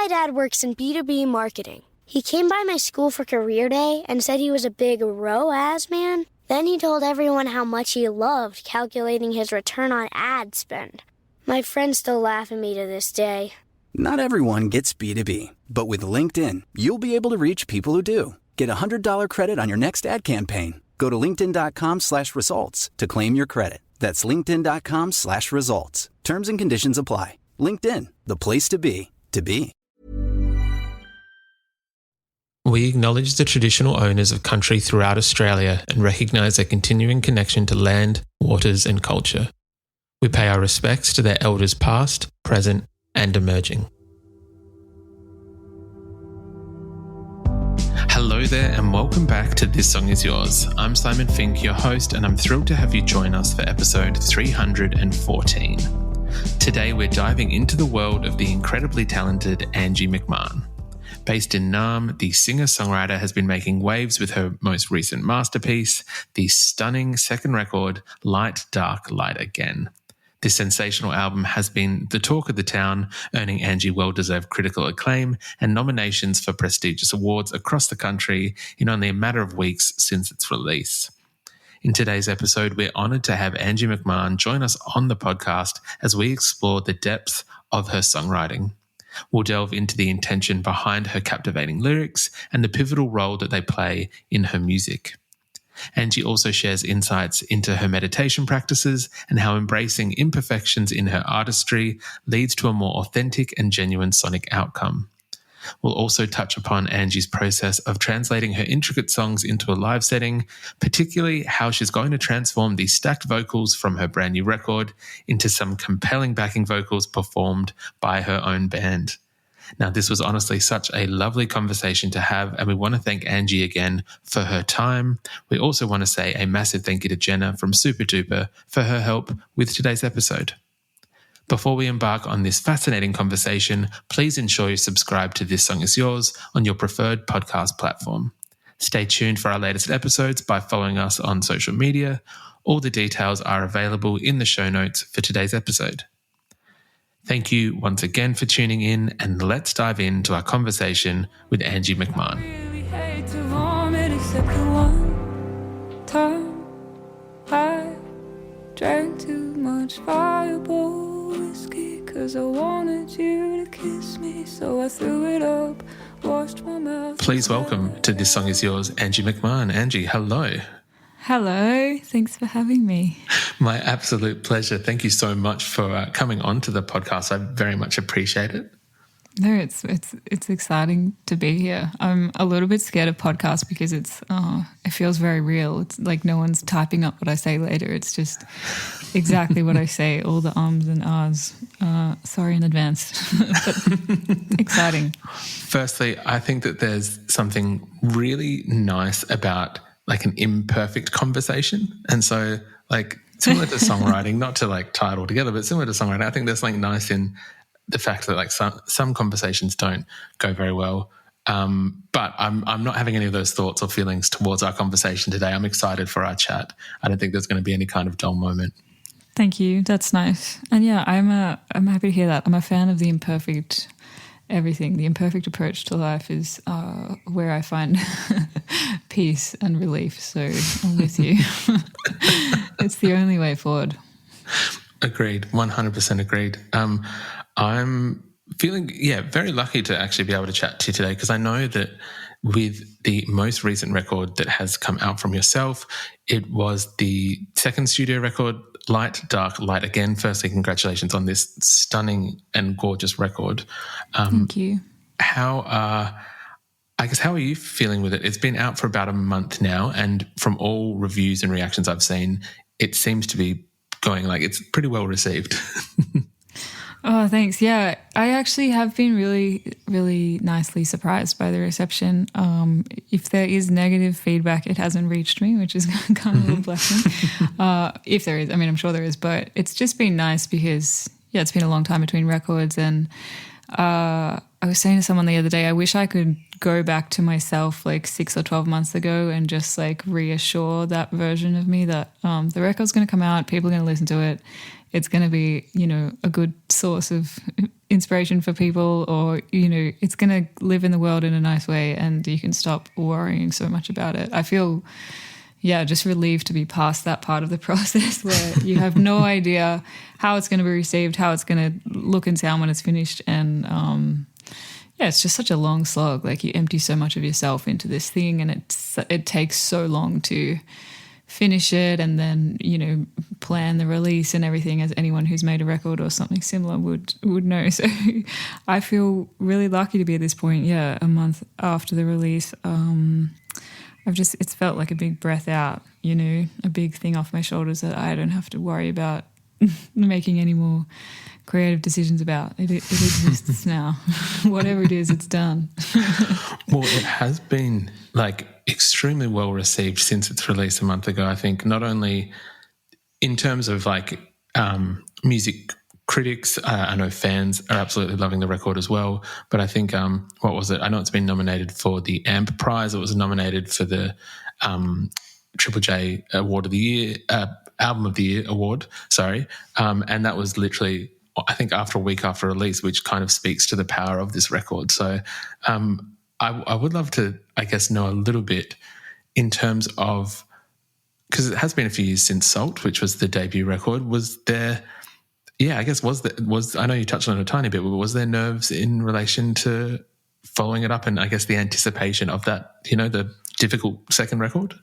My dad works in B2B marketing. He came by my school for career day and said he was a big ROAS man. Then he told everyone how much he loved calculating his return on ad spend. My friends still laugh at me to this day. Not everyone gets B2B, but with LinkedIn, you'll be able to reach people who do. Get a $100 credit on your next ad campaign. Go to linkedin.com/results to claim your credit. That's linkedin.com/results. Terms and conditions apply. LinkedIn, the place to be, to be. We acknowledge the traditional owners of country throughout Australia and recognise their continuing connection to land, waters and culture. We pay our respects to their elders past, present and emerging. Hello there and welcome back to This Song Is Yours. I'm Simon Fink, your host, and I'm thrilled to have you join us for episode 314. Today we're diving into the world of the incredibly talented Angie McMahon. Based in Naarm, the singer-songwriter has been making waves with her most recent masterpiece, the stunning second record, Light, Dark, Light Again. This sensational album has been the talk of the town, earning Angie well-deserved critical acclaim and nominations for prestigious awards across the country in only a matter of weeks since its release. In today's episode, we're honoured to have Angie McMahon join us on the podcast as we explore the depth of her songwriting. We'll delve into the intention behind her captivating lyrics and the pivotal role that they play in her music. Angie also shares insights into her meditation practices and how embracing imperfections in her artistry leads to a more authentic and genuine sonic outcome. We'll also touch upon Angie's process of translating her intricate songs into a live setting, particularly how she's going to transform these stacked vocals from her brand new record into some compelling backing vocals performed by her own band. Now, this was honestly such a lovely conversation to have, and we want to thank Angie again for her time. We also want to say a massive thank you to Genna from Super Duper for her help with today's episode. Before we embark on this fascinating conversation, please ensure you subscribe to This Song Is Yours on your preferred podcast platform. Stay tuned for our latest episodes by following us on social media. All the details are available in the show notes for today's episode. Thank you once again for tuning in, and let's dive into our conversation with Angie McMahon. I really hate to vomit except the one time I drank too much Fireball whiskey, 'cause I wanted you to kiss me, so I threw it up, washed my mouth. Please welcome to This Song Is Yours, Angie McMahon. Angie, hello. Hello, thanks for having me. My absolute pleasure. Thank you so much for coming on to the podcast. I very much appreciate it. No, it's exciting to be here. I'm a little bit scared of podcasts because it feels very real. It's like no one's typing up what I say later. It's just exactly what I say, all the ums and ahs. Sorry in advance, but exciting. Firstly, I think that there's something really nice about like an imperfect conversation. And so like similar to songwriting, not to like tie it all together, but similar to songwriting, I think there's something nice in the fact that like some conversations don't go very well. But I'm not having any of those thoughts or feelings towards our conversation today. I'm excited for our chat. I don't think there's going to be any kind of dull moment. Thank you. That's nice. And yeah, I'm happy to hear that. I'm a fan of the imperfect everything. The imperfect approach to life is where I find peace and relief. So I'm with you. It's the only way forward. Agreed. 100% agreed. I'm feeling, very lucky to actually be able to chat to you today, because I know that with the most recent record that has come out from yourself, it was the second studio record, Light, Dark, Light Again. Firstly, congratulations on this stunning and gorgeous record. Thank you. How are you feeling with it? It's been out for about a month now, and from all reviews and reactions I've seen, it seems to be going like it's pretty well received. Oh, thanks. Yeah, I actually have been really, really nicely surprised by the reception. If there is negative feedback, it hasn't reached me, which is kind of a blessing. If there is, I mean, I'm sure there is, but it's just been nice because, it's been a long time between records. And I was saying to someone the other day, I wish I could go back to myself like 6 or 12 months ago and just like reassure that version of me that the record's going to come out, people are going to listen to it. it's going to be, you know, a good source of inspiration for people, or, you know, it's going to live in the world in a nice way and you can stop worrying so much about it. I feel, just relieved to be past that part of the process where you have no idea how it's going to be received, how it's going to look and sound when it's finished. And it's just such a long slog. Like, you empty so much of yourself into this thing, and it takes so long to finish it and then, you know, plan the release and everything, as anyone who's made a record or something similar would know. So I feel really lucky to be at this point, a month after the release. It's felt like a big breath out, you know, a big thing off my shoulders that I don't have to worry about making any more creative decisions about. It exists now. Whatever it is, it's done. Well, it has been like extremely well received since its release a month ago. I think not only in terms of like music critics, I know fans are absolutely loving the record as well. But I think, what was it? I know it's been nominated for the AMP Prize. It was nominated for the Triple J Award of the Year, Album of the Year award. Sorry, and that was literally, I think, after a week after release, which kind of speaks to the power of this record. So, I would love to, I guess, know a little bit in terms of, because it has been a few years since Salt, which was the debut record. Was there? Yeah, I guess I know you touched on it a tiny bit, but was there nerves in relation to following it up and I guess the anticipation of that, you know, the difficult second record?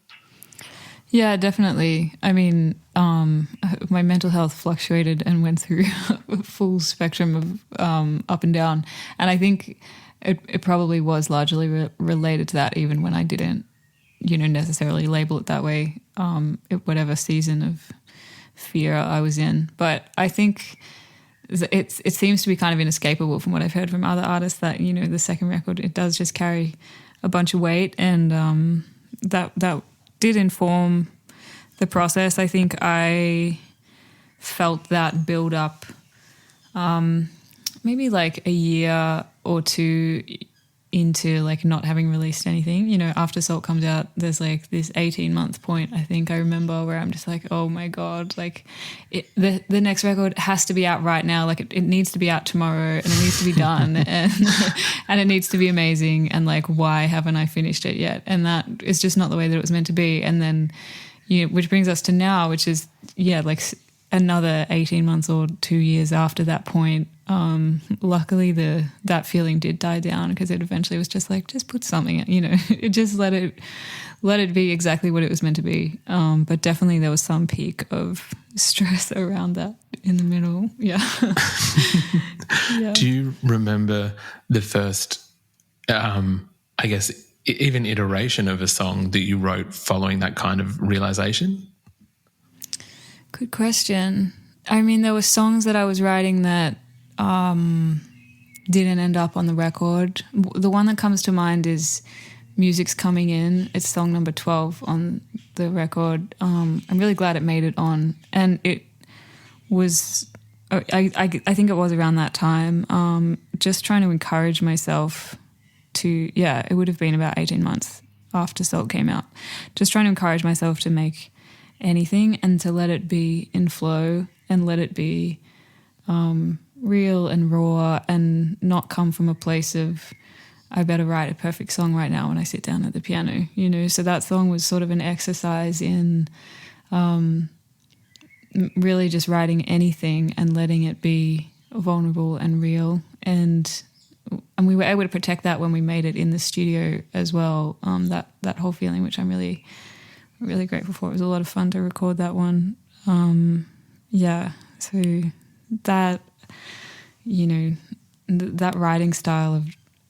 Yeah, definitely. I mean, my mental health fluctuated and went through a full spectrum of up and down. And I think it probably was largely related to that, even when I didn't, you know, necessarily label it that way, whatever season of fear I was in. But I think it seems to be kind of inescapable from what I've heard from other artists that, you know, the second record, it does just carry a bunch of weight, and that did inform the process. I think I felt that build up maybe like a year or two into like not having released anything. You know, after Salt comes out, there's like this 18-month point, I think I remember, where I'm just like, oh my God, like the next record has to be out right now. Like it needs to be out tomorrow, and it needs to be done and it needs to be amazing. And like, why haven't I finished it yet? And that is just not the way that it was meant to be. And then, you know, which brings us to now, which is, like another 18 months or 2 years after that point. Luckily that feeling did die down, because it eventually was just like, just put something, you know, it just let it be exactly what it was meant to be. But definitely there was some peak of stress around that in the middle. Yeah. Yeah. Do you remember the first, I guess, even iteration of a song that you wrote following that kind of realization? Good question. I mean, there were songs that I was writing that didn't end up on the record. The one that comes to mind is Music's Coming In. It's song number 12 on the record. I'm really glad it made it on. And it was, I think it was around that time, just trying to encourage myself to, it would have been about 18 months after Salt came out. Just trying to encourage myself to make anything and to let it be in flow and let it be real and raw, and not come from a place of, I better write a perfect song right now when I sit down at the piano, you know. So that song was sort of an exercise in really just writing anything and letting it be vulnerable and real. And we were able to protect that when we made it in the studio as well, that whole feeling, which I'm really, really grateful for. It was a lot of fun to record that one. So that, you know, that writing style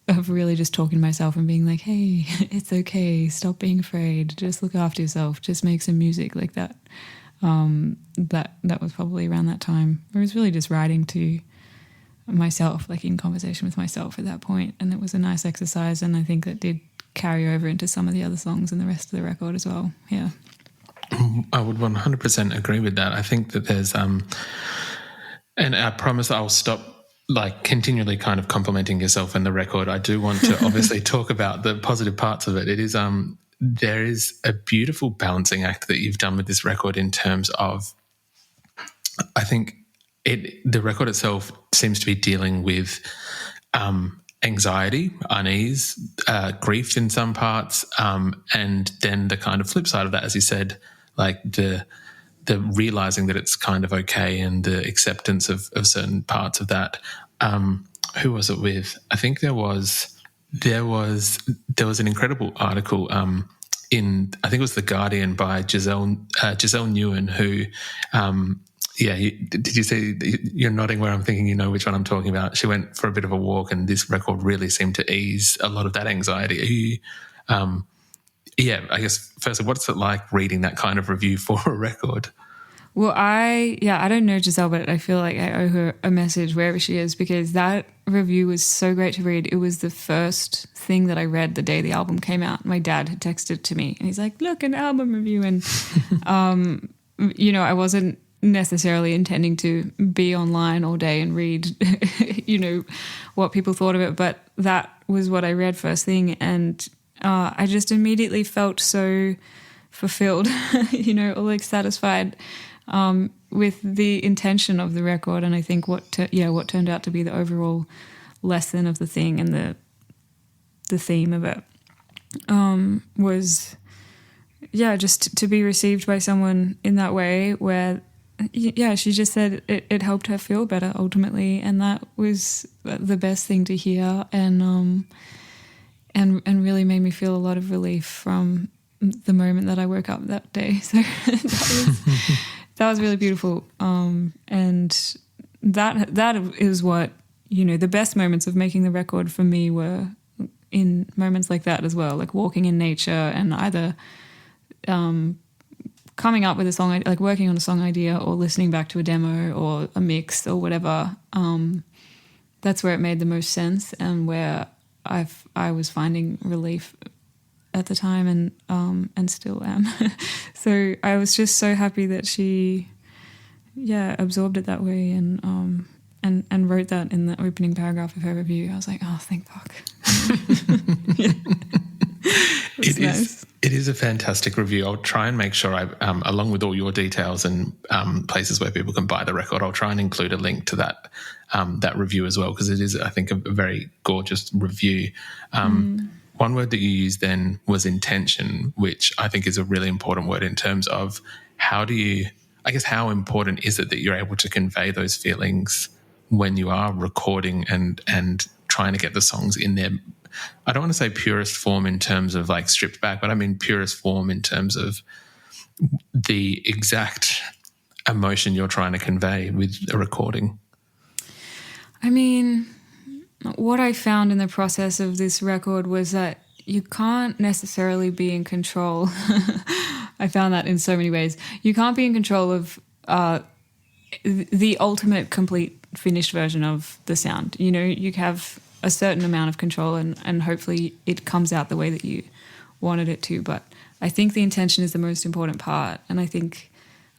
of really just talking to myself and being like, hey, it's okay, stop being afraid, just look after yourself, just make some music, like that. That was probably around that time. It was really just writing to myself, like in conversation with myself at that point, and it was a nice exercise, and I think that did carry over into some of the other songs and the rest of the record as well. Yeah. I would 100% agree with that. I think that there's and I promise I'll stop like continually kind of complimenting yourself and the record. I do want to obviously talk about the positive parts of it. It is there is a beautiful balancing act that you've done with this record in terms of, I think, the record itself seems to be dealing with anxiety, unease, grief in some parts, and then the kind of flip side of that, as you said, like the realizing that it's kind of okay and the acceptance of certain parts of that. Who was it with? I think there was an incredible article in, I think it was The Guardian, by Giselle Nguyen, who did you see, you're nodding where I'm thinking you know which one I'm talking about. She went for a bit of a walk and this record really seemed to ease a lot of that anxiety. I guess firstly, what's it like reading that kind of review for a record? Well, I don't know Giselle, but I feel like I owe her a message wherever she is, because that review was so great to read. It was the first thing that I read the day the album came out. My dad had texted it to me and he's like, look, an album review. And, I wasn't necessarily intending to be online all day and read, what people thought of it. But that was what I read first thing. And I just immediately felt so fulfilled, or like satisfied with the intention of the record. And I think what turned out to be the overall lesson of the thing and the theme of it was, just to be received by someone in that way where, she just said it helped her feel better ultimately. And that was the best thing to hear. And really made me feel a lot of relief from the moment that I woke up that day. So that was really beautiful. And that is what, the best moments of making the record for me were in moments like that as well, like walking in nature and either coming up with a song, like working on a song idea or listening back to a demo or a mix or whatever. That's where it made the most sense and where I was finding relief at the time and still am. So I was just so happy that she absorbed it that way and wrote that in the opening paragraph of her review. I was like, oh, thank fuck. It is a fantastic review. I'll try and make sure I, along with all your details and places where people can buy the record, I'll try and include a link to that review as well, because it is, I think, a very gorgeous review. One word that you used then was intention, which I think is a really important word in terms of how important is it that you're able to convey those feelings when you are recording and trying to get the songs in their, I don't want to say purest form in terms of like stripped back, but I mean purest form in terms of the exact emotion you're trying to convey with a recording? I mean, what I found in the process of this record was that you can't necessarily be in control. I found that in so many ways. You can't be in control of the ultimate complete finished version of the sound. You have a certain amount of control and hopefully it comes out the way that you wanted it to. But I think the intention is the most important part. And I think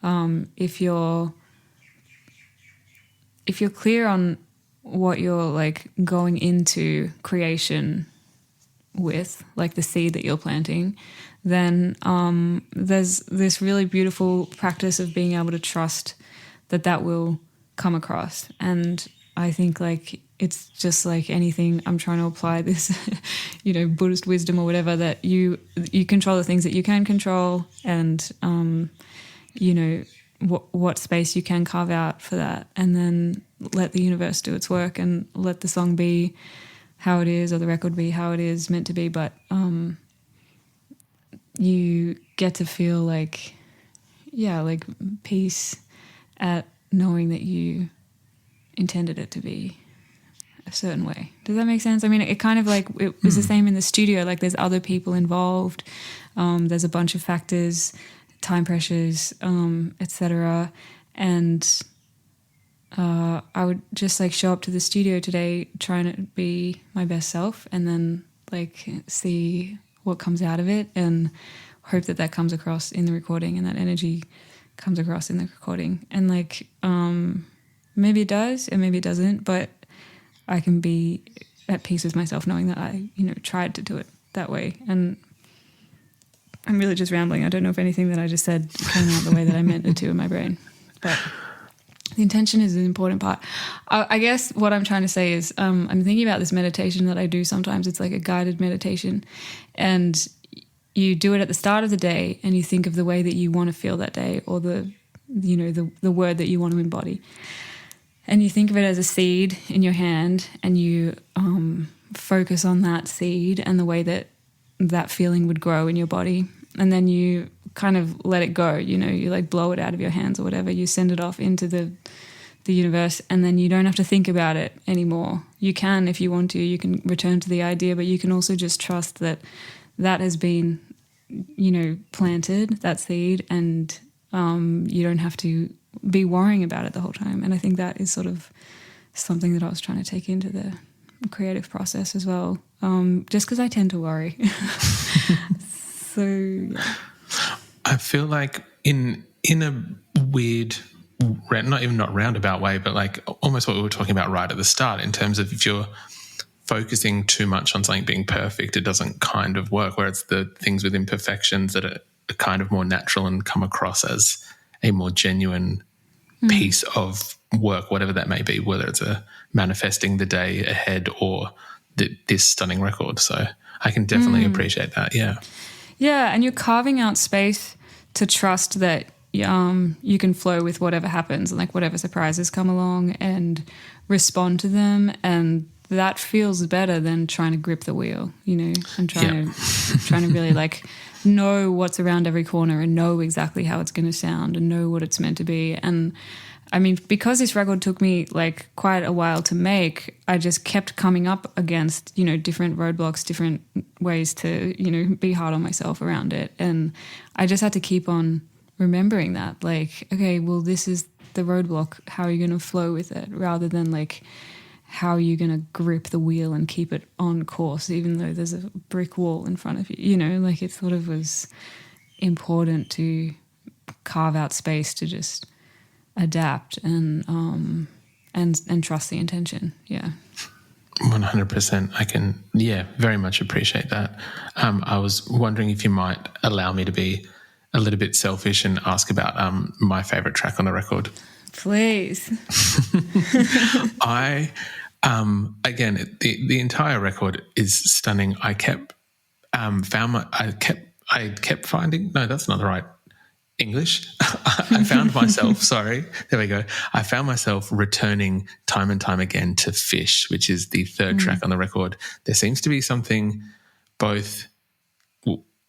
if you're clear on what you're like going into creation with, like the seed that you're planting, then there's this really beautiful practice of being able to trust that will come across. And I think like it's just like anything, I'm trying to apply this, Buddhist wisdom or whatever, that you control the things that you can control and, what space you can carve out for that, and then let the universe do its work and let the song be how it is or the record be how it is meant to be. But you get to feel like peace at knowing that you intended it to be a certain way. Does that make sense? I mean, it kind of like it was the same in the studio. Like there's other people involved. There's a bunch of factors, time pressures, etc. And I would just like show up to the studio today trying to be my best self and then like see what comes out of it and hope that comes across in the recording and that energy comes across in the recording. And like maybe it does and maybe it doesn't, but I can be at peace with myself knowing that I, tried to do it that way. And I'm really just rambling. I don't know if anything that I just said came out the way that I meant it to in my brain. But The intention is an important part. I guess what I'm trying to say is I'm thinking about this meditation that I do sometimes. It's like a guided meditation, and you do it at the start of the day, and you think of the way that you want to feel that day, or the word that you want to embody, and you think of it as a seed in your hand, and you focus on that seed and the way that that feeling would grow in your body, and then you kind of let it go. You like blow it out of your hands or whatever. You send it off into the universe, and then you don't have to think about it anymore. You can, if you want to, you can return to the idea, but you can also just trust that has been, planted, that seed, and you don't have to be worrying about it the whole time. And I think that is sort of something that I was trying to take into the creative process as well, just because I tend to worry. So, yeah. I feel like in a weird, not roundabout way, but like almost what we were talking about right at the start, in terms of if you're focusing too much on something being perfect, it doesn't kind of work, where it's the things with imperfections that are kind of more natural and come across as a more genuine piece of work, whatever that may be, whether it's manifesting the day ahead or this stunning record. So I can definitely appreciate that, yeah. Yeah, and you're carving out space to trust that you can flow with whatever happens, and like whatever surprises come along, and respond to them, and that feels better than trying to grip the wheel, and trying to really like know what's around every corner and know exactly how it's going to sound and know what it's meant to be. And I mean, because this record took me like quite a while to make, I just kept coming up against, different roadblocks, different ways to, be hard on myself around it. And I just had to keep on remembering that, like, okay, well, this is the roadblock. How are you going to flow with it, rather than like, how are you going to grip the wheel and keep it on course, even though there's a brick wall in front of you, like it sort of was important to carve out space to just adapt and trust the intention. Yeah. 100%. I can, very much appreciate that. I was wondering if you might allow me to be a little bit selfish and ask about my favorite track on the record. Please. Again, the entire record is stunning. I kept finding, no, that's not the right English. I found myself, sorry, there we go. I found myself returning time and time again to Fish, which is the third track on the record. There seems to be something both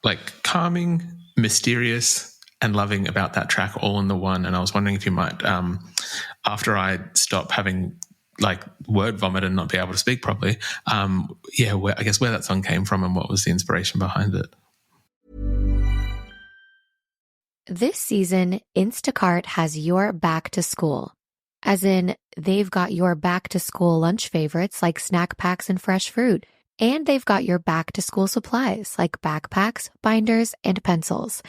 like calming, mysterious, and loving about that track all in the one. And I was wondering if you might, after I stop having like word vomit and not be able to speak properly, where that song came from and what was the inspiration behind it. This season, Instacart has your back to school. As in, they've got your back to school lunch favorites like snack packs and fresh fruit. And they've got your back to school supplies like backpacks, binders, and pencils.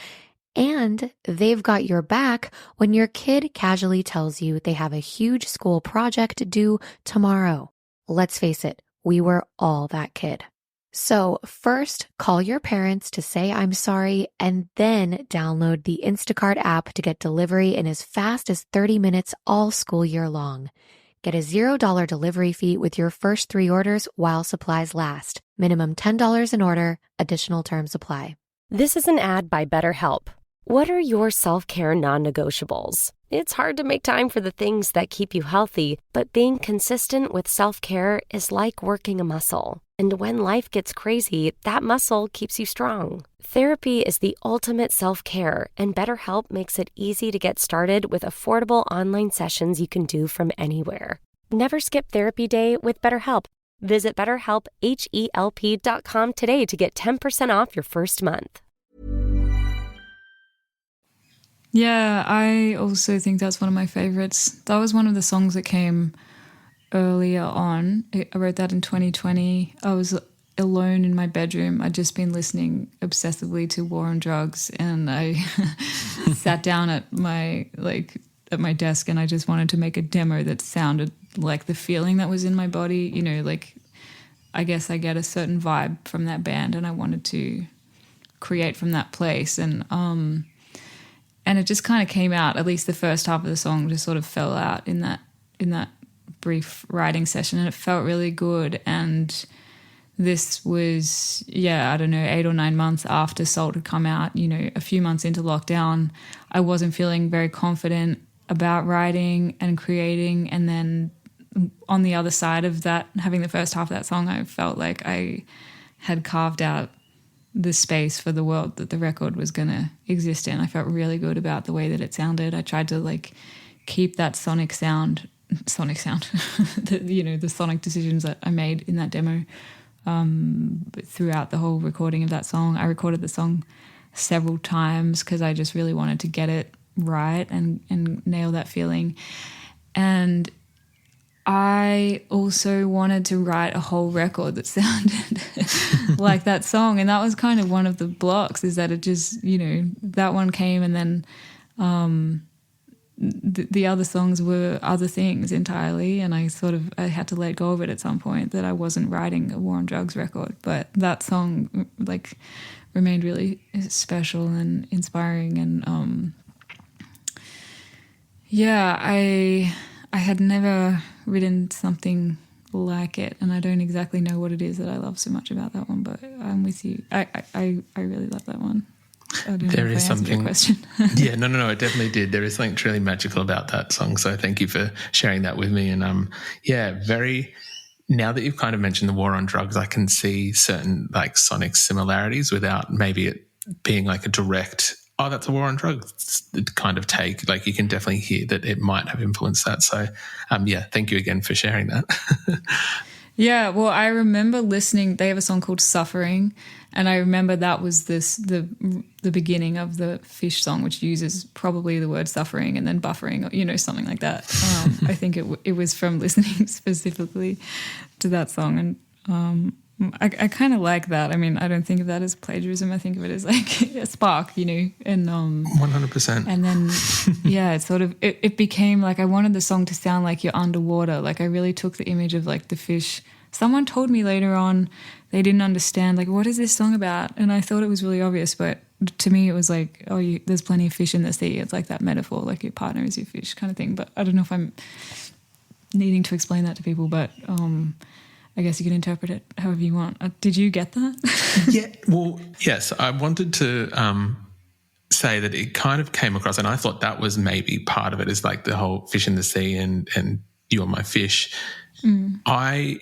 And they've got your back when your kid casually tells you they have a huge school project due tomorrow. Let's face it, we were all that kid. So first, call your parents to say I'm sorry, and then download the Instacart app to get delivery in as fast as 30 minutes all school year long. Get a $0 delivery fee with your first 3 orders while supplies last. Minimum $10 in order. Additional terms apply. This is an ad by BetterHelp. What are your self-care non-negotiables? It's hard to make time for the things that keep you healthy, but being consistent with self-care is like working a muscle. And when life gets crazy, that muscle keeps you strong. Therapy is the ultimate self-care, and BetterHelp makes it easy to get started with affordable online sessions you can do from anywhere. Never skip therapy day with BetterHelp. Visit BetterHelp.com today to get 10% off your first month. Yeah, I also think that's one of my favorites. That was one of the songs that came earlier on. I wrote that in 2020. I was alone in my bedroom. I'd just been listening obsessively to War on Drugs, and I sat down at my desk, and I just wanted to make a demo that sounded like the feeling that was in my body. I guess I get a certain vibe from that band, and I wanted to create from that place. And And it just kind of came out, at least the first half of the song just sort of fell out in that brief writing session, and it felt really good. And this was, I don't know, 8 or 9 months after Salt had come out, a few months into lockdown. I wasn't feeling very confident about writing and creating. And then on the other side of that, having the first half of that song, I felt like I had carved out the space for the world that the record was going to exist in. I felt really good about the way that it sounded. I tried to keep that sonic sound, the sonic decisions that I made in that demo throughout the whole recording of that song. I recorded the song several times because I just really wanted to get it right and nail that feeling. And I also wanted to write a whole record that sounded like that song. And that was kind of one of the blocks, is that it just, that one came, and then the other songs were other things entirely. And I had to let go of it at some point, that I wasn't writing a War on Drugs record. But that song remained really special and inspiring. And I had never written something like it, and I don't exactly know what it is that I love so much about that one, but I'm with you. I really love that one. There is something. Question. Yeah, no, it definitely did. There is something truly magical about that song. So thank you for sharing that with me. And very. Now that you've kind of mentioned the War on Drugs, I can see certain sonic similarities without maybe it being a direct, oh, that's a War on Drugs kind of take. You can definitely hear that it might have influenced that. So, thank you again for sharing that. Yeah, well, I remember listening. They have a song called Suffering, and I remember that was the beginning of the Fish song, which uses probably the word suffering and then buffering, or, something like that. I think it was from listening specifically to that song, and I kind of like that. I mean, I don't think of that as plagiarism. I think of it as a spark, and 100%. And then it became I wanted the song to sound like you're underwater. I really took the image of the fish. Someone told me later on they didn't understand what is this song about, and I thought it was really obvious, but to me it was there's plenty of fish in the sea. It's that metaphor, your partner is your fish kind of thing. But I don't know if I'm needing to explain that to people, but I guess you can interpret it however you want. Did you get that? Yeah, well, yes. I wanted to say that it kind of came across, and I thought that was maybe part of it, is the whole fish in the sea and you're my fish. I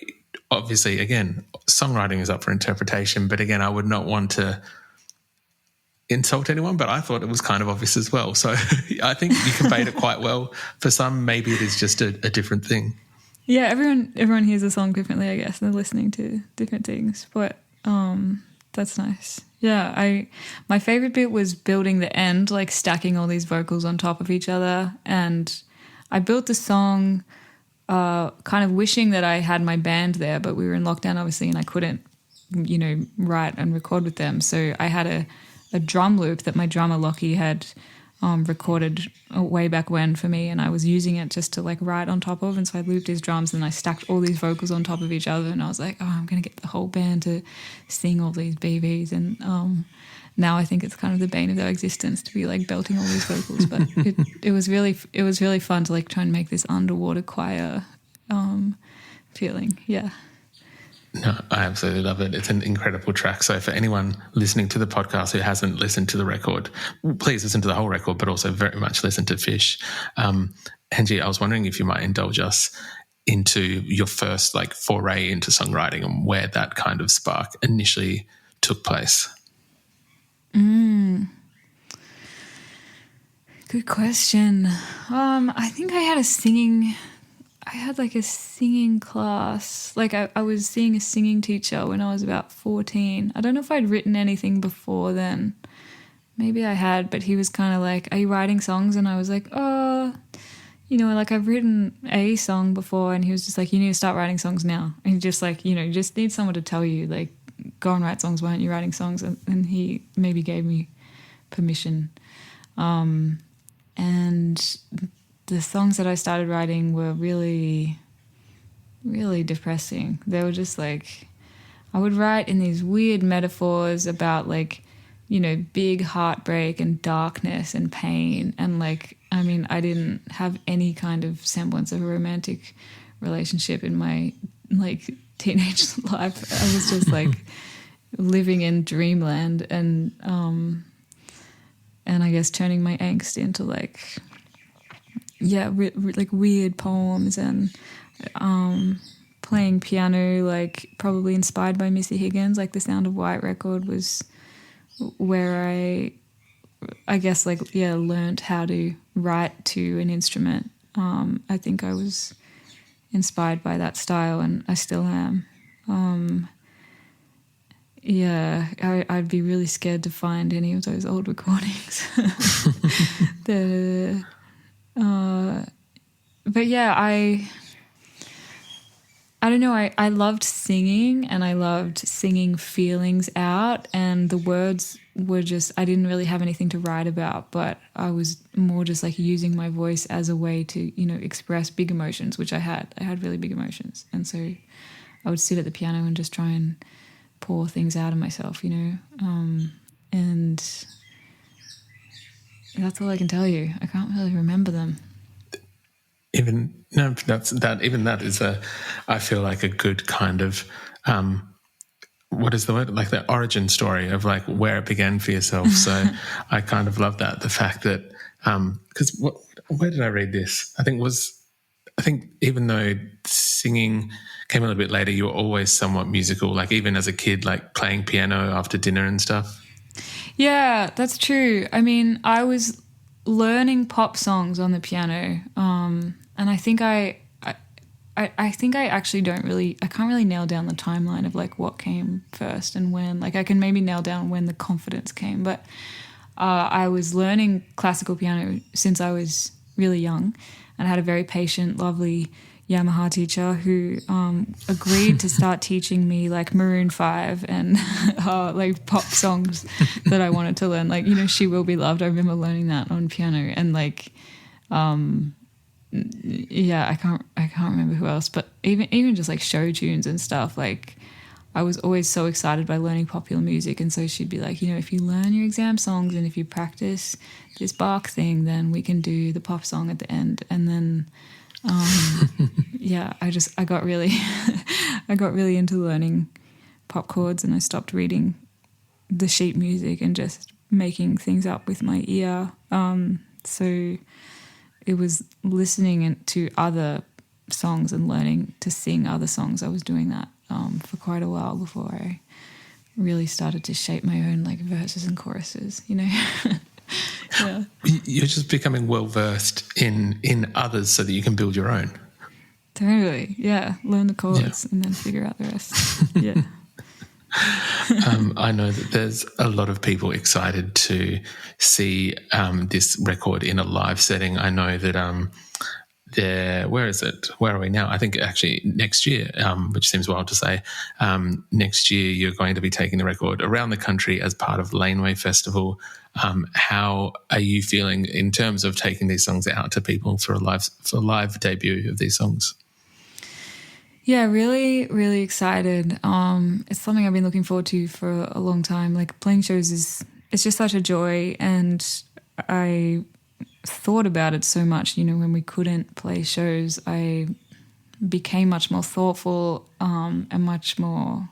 obviously, again, songwriting is up for interpretation, but again, I would not want to insult anyone, but I thought it was kind of obvious as well. So I think you conveyed it quite well. For some, maybe it is just a different thing. Yeah, everyone hears a song differently, I guess. They're listening to different things, but that's nice. Yeah, my favorite bit was building the end, stacking all these vocals on top of each other. And I built the song kind of wishing that I had my band there, but we were in lockdown, obviously, and I couldn't, write and record with them. So I had a drum loop that my drummer Lockie had recorded way back when for me, and I was using it just to write on top of. And so I looped his drums and I stacked all these vocals on top of each other, and I was like, oh, I'm going to get the whole band to sing all these BVs. And now I think it's kind of the bane of their existence to be belting all these vocals. But it was really fun to try and make this underwater choir feeling. Yeah. No, I absolutely love it. It's an incredible track. So for anyone listening to the podcast who hasn't listened to the record, please listen to the whole record, but also very much listen to Fish. Angie, I was wondering if you might indulge us into your first foray into songwriting and where that kind of spark initially took place. Good question. I think I had a singing class. I was seeing a singing teacher when I was about 14. I don't know if I'd written anything before then. Maybe I had, but he was kind of are you writing songs? And I was like, oh, I've written a song before. And he was just you need to start writing songs now. And he just you just need someone to tell you, go and write songs. Why aren't you writing songs? And he maybe gave me permission. And the songs that I started writing were really, really depressing. They were just I would write in these weird metaphors about big heartbreak and darkness and pain. And like, I mean, I didn't have any kind of semblance of a romantic relationship in my like teenage life. I was just like living in dreamland and I guess turning my angst into like, like weird poems and playing piano, like probably inspired by Missy Higgins. Like the Sound of White record was where I guess like, learned how to write to an instrument. I think I was inspired by that style and I still am. I'd be really scared to find any of those old recordings. But yeah, I don't know, I loved singing and I loved singing feelings out, and the words were just, I didn't really have anything to write about, but I was more just like using my voice as a way to, express big emotions, which I had. I had really big emotions. And so I would sit at the piano and just try and pour things out of myself, and that's all I can tell you. I can't really remember them. That is I feel like a good kind of what is the word, like the origin story of like where it began for yourself. So I kind of love that, the fact that because where did I read this? I think even though singing came a little bit later, you were always somewhat musical, like even as a kid, like playing piano after dinner and stuff. Yeah, that's true. I mean, I was learning pop songs on the piano, and I think I actually I can't really nail down the timeline of like what came first and when. Like I can maybe nail down when the confidence came, but I was learning classical piano since I was really young, and I had a very patient, lovely Yamaha teacher who agreed to start teaching me like Maroon 5 and like pop songs that I wanted to learn. Like, She Will Be Loved. I remember learning that on piano, and like, I can't remember who else, but even just like show tunes and stuff. Like, I was always so excited by learning popular music, and so she'd be like, if you learn your exam songs and if you practice this Bach thing, then we can do the pop song at the end. And then I got really I got really into learning pop chords, and I stopped reading the sheet music and just making things up with my ear. So it was listening to other songs and learning to sing other songs. I was doing that for quite a while before I really started to shape my own like verses and choruses, Yeah. You're just becoming well versed in others so that you can build your own. Totally, yeah. Learn the chords and then figure out the rest. Yeah. I know that there's a lot of people excited to see this record in a live setting. I know that where is it? Where are we now? I think actually next year, which seems wild to say, next year you're going to be taking the record around the country as part of Laneway Festival. How are you feeling in terms of taking these songs out to people for a live debut of these songs? Yeah, really, really excited. It's something I've been looking forward to for a long time. Like playing shows it's just such a joy, and I thought about it so much, when we couldn't play shows, I became much more thoughtful and much more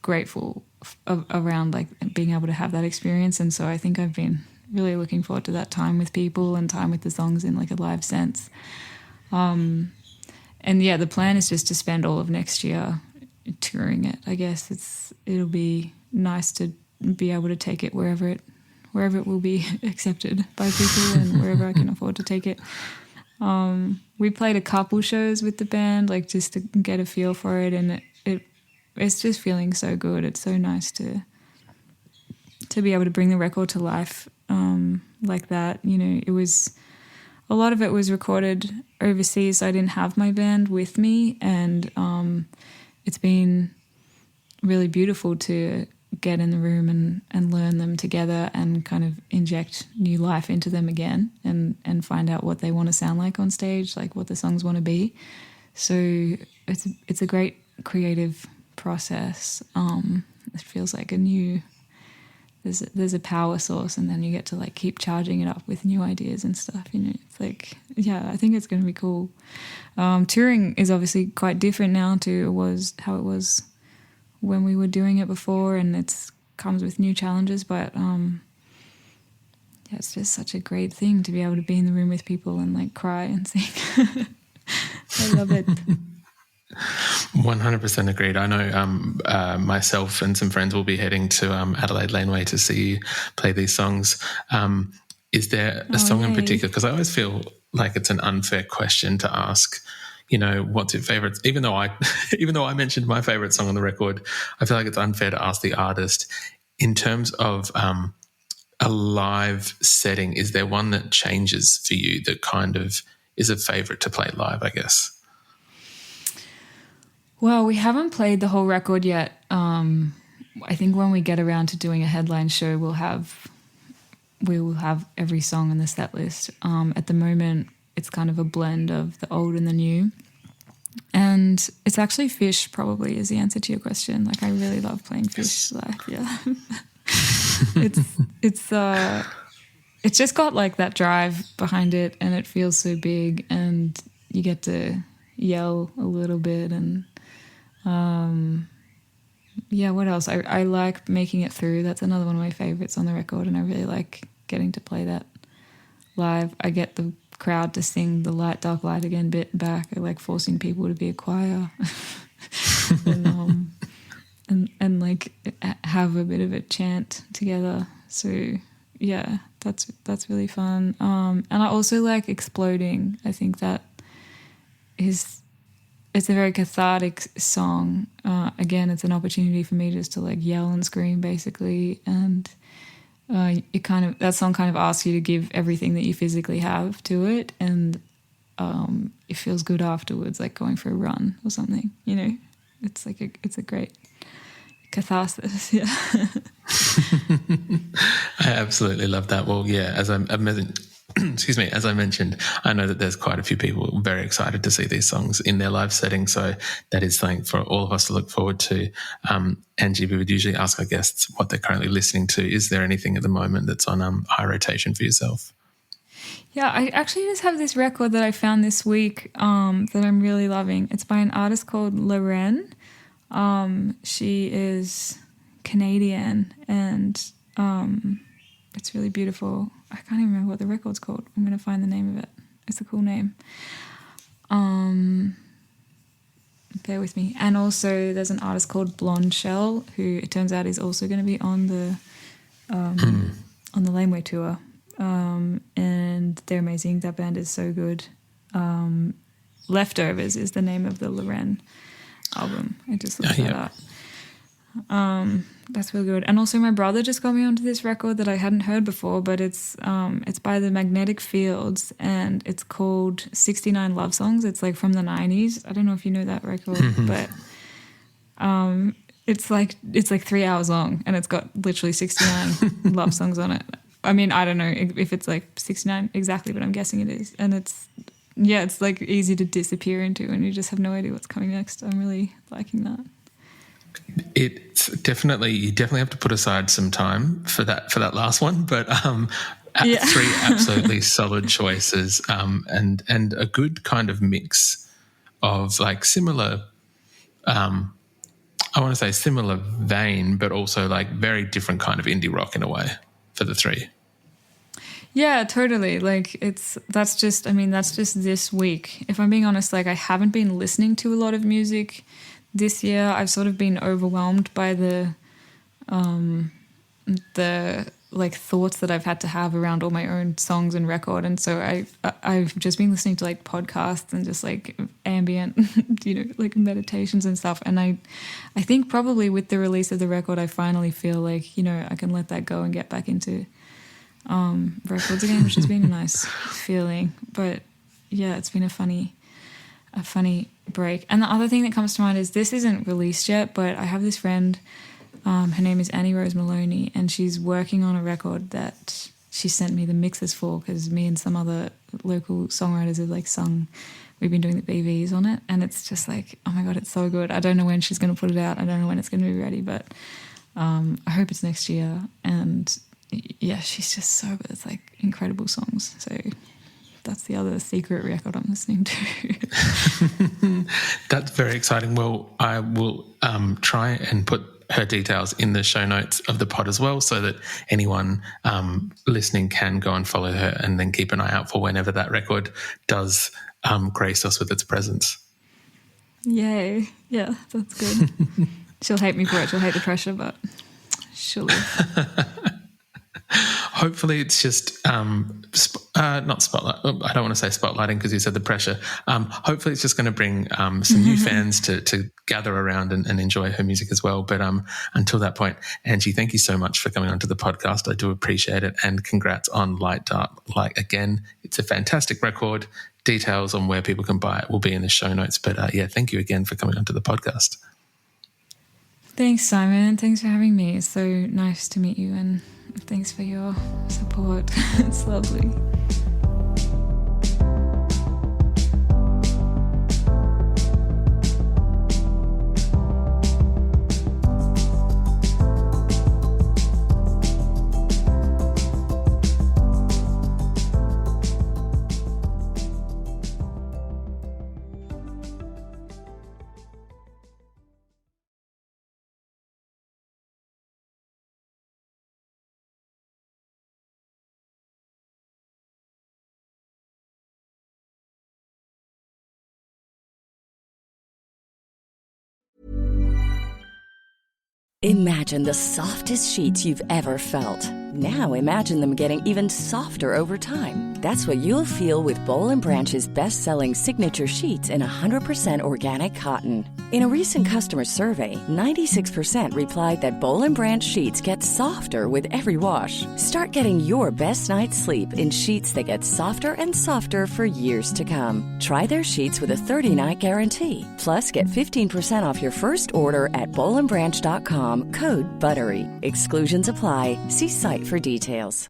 grateful around like being able to have that experience. And so I think I've been really looking forward to that time with people and time with the songs in like a live sense. And yeah, the plan is just to spend all of next year touring it. I guess it'll be nice to be able to take it wherever it will be accepted by people and wherever I can afford to take it. We played a couple shows with the band, like just to get a feel for it, and it's just feeling so good. It's so nice to be able to bring the record to life like that. It was a lot of it was recorded overseas, so I didn't have my band with me, and it's been really beautiful to get in the room and learn them together and kind of inject new life into them again and find out what they want to sound like on stage, like what the songs want to be. So it's a great creative process. It feels like a new there's a power source, and then you get to like keep charging it up with new ideas and stuff. You know, it's like, yeah, I think it's going to be cool. Touring is obviously quite different now to how it was when we were doing it before, and it comes with new challenges. But yeah, it's just such a great thing to be able to be in the room with people and like cry and sing. I love it. 100% agreed. I know myself and some friends will be heading to Adelaide Laneway to see you play these songs. Is there a song in particular? Because I always feel like it's an unfair question to ask, you know, what's your favourite? Even though I mentioned my favourite song on the record, I feel like it's unfair to ask the artist. In terms of a live setting, is there one that changes for you that kind of is a favourite to play live, I guess? Well, we haven't played the whole record yet. I think when we get around to doing a headline show, we will have every song on the set list. At the moment, it's kind of a blend of the old and the new. And it's actually Fish probably is the answer to your question. Like, I really love playing Fish live. Yeah. It's just got like that drive behind it, and it feels so big, and you get to yell a little bit. And yeah, what else? I like Making It Through. That's another one of my favorites on the record, and I really like getting to play that live. I get the crowd to sing the Light Dark Light Again bit back. I like forcing people to be a choir and like have a bit of a chant together. So yeah, that's really fun. And I also like Exploding. I think that it's a very cathartic song. Again, it's an opportunity for me just to like yell and scream basically, and that song kind of asks you to give everything that you physically have to it, and it feels good afterwards, like going for a run or something. You know, it's a great catharsis. Yeah. I absolutely love that. Well, yeah, as I mentioned, I know that there's quite a few people very excited to see these songs in their live setting. So that is something for all of us to look forward to. Angie, we would usually ask our guests what they're currently listening to. Is there anything at the moment that's on high rotation for yourself? Yeah, I actually just have this record that I found this week that I'm really loving. It's by an artist called Lorraine. She is Canadian, and it's really beautiful. I can't even remember what the record's called. I'm going to find the name of it. It's a cool name. Bear with me. And also there's an artist called Blonde Shell, who it turns out is also going to be on the Laneway tour. And they're amazing. That band is so good. Leftovers is the name of the Lorraine album. I just looked that up. That's really good. And also my brother just got me onto this record that I hadn't heard before, but it's by the Magnetic Fields, and it's called 69 Love Songs. It's like from the 90s. I don't know if you know that record, but it's like 3 hours long, and it's got literally 69 love songs on it. I mean, I don't know if it's like 69 exactly, but I'm guessing it is. And it's like easy to disappear into, and you just have no idea what's coming next. I'm really liking that. It's definitely, you definitely have to put aside some time for that last one, but three absolutely solid choices, and a good kind of mix of like similar, I want to say similar vein, but also like very different kind of indie rock in a way for the three. Yeah, totally. Like that's just this week. If I'm being honest, like I haven't been listening to a lot of music this year. I've sort of been overwhelmed by the like thoughts that I've had to have around all my own songs and record, and so I've just been listening to like podcasts and just like ambient, like meditations and stuff. And I think probably with the release of the record, I finally feel like I can let that go and get back into records again, which has been a nice feeling. But yeah, it's been a funny break. And the other thing that comes to mind is this isn't released yet, but I have this friend, her name is Annie Rose Maloney, and she's working on a record that she sent me the mixes for, because me and some other local songwriters have like sung, we've been doing the BVs on it, and it's just like, oh my God, it's so good. I don't know when she's going to put it out. I don't know when it's going to be ready, but I hope it's next year. And yeah, she's just so good. It's like incredible songs. So that's the other secret record I'm listening to. That's very exciting. Well, I will try and put her details in the show notes of the pod as well, so that anyone listening can go and follow her, and then keep an eye out for whenever that record does grace us with its presence. Yay. Yeah, that's good. She'll hate me for it. She'll hate the pressure, but she'll live. Hopefully it's just not spotlight. I don't want to say spotlighting because you said the pressure. Hopefully it's just going to bring some new fans to gather around and enjoy her music as well. But until that point, Angie, thank you so much for coming onto the podcast. I do appreciate it, and congrats on Light Dark. Like, again, it's a fantastic record. Details on where people can buy it will be in the show notes. But yeah, thank you again for coming onto the podcast. Thanks, Simon, and thanks for having me. It's so nice to meet you, and thanks for your support. It's lovely. Imagine the softest sheets you've ever felt. Now imagine them getting even softer over time. That's what you'll feel with Boll & Branch's best-selling signature sheets in 100% organic cotton. In a recent customer survey, 96% replied that Boll & Branch sheets get softer with every wash. Start getting your best night's sleep in sheets that get softer and softer for years to come. Try their sheets with a 30-night guarantee. Plus, get 15% off your first order at bollandbranch.com, code BUTTERY. Exclusions apply. See site for details.